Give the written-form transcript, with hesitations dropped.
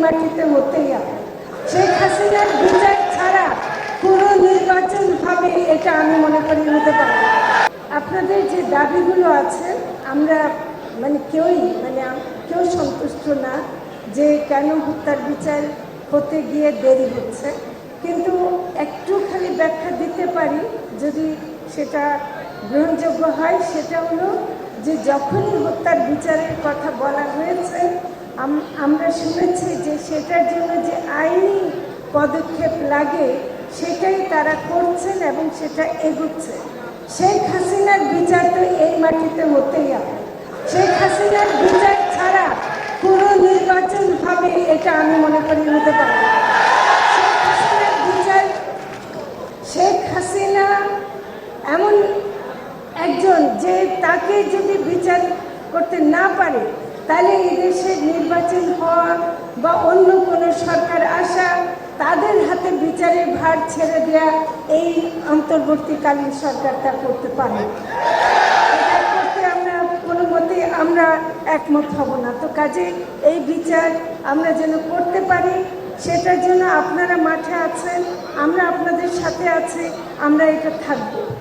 মাটিতে হতেই হবে। শেখ হাসিনার বিচার ছাড়া পুরো নির্বাচন হবে এটা আমি মনে করি হতে পারে। আপনাদের যে দাবিগুলো আছে আমরা কেউ সন্তুষ্ট না যে কেন হত্যার বিচার হতে গিয়ে দেরি হচ্ছে, কিন্তু একটু খালি ব্যাখ্যা দিতে পারি যদি সেটা গ্রহণযোগ্য হয়। সেটা হলো যে যখনই হত্যার বিচারের কথা বলা হয়েছে আমরা শুনেছি যে সেটার জন্য যে আইনি পদক্ষেপ লাগে সেটাই তারা করছেন এবং সেটা এগোচ্ছে। শেখ হাসিনার বিচার তো এই মাটিতে হতেই হবে। শেখ হাসিনার বিচার ছাড়া পুরো নির্বাচন হবে এটা আমি মনে করি হতে পারে। শেখ হাসিনা এমন একজন যে তাকে যদি বিচার করতে না পারে তাহলে এই দেশের নির্বাচন হওয়া বা অন্য কোনো সরকার আসা তাদের হাতে বিচারের ভার ছেড়ে দেওয়া এই অন্তর্বর্তীকালীন সরকার তা করতে পারে। এটা করতে আমরা কোনো মতে আমরা একমত হব না। তো কাজে এই বিচার আমরা যেন করতে পারি সেটার জন্য আপনারা মাঠে আছেন, আমরা আপনাদের সাথে আছি, আমরা এটা থাকবো।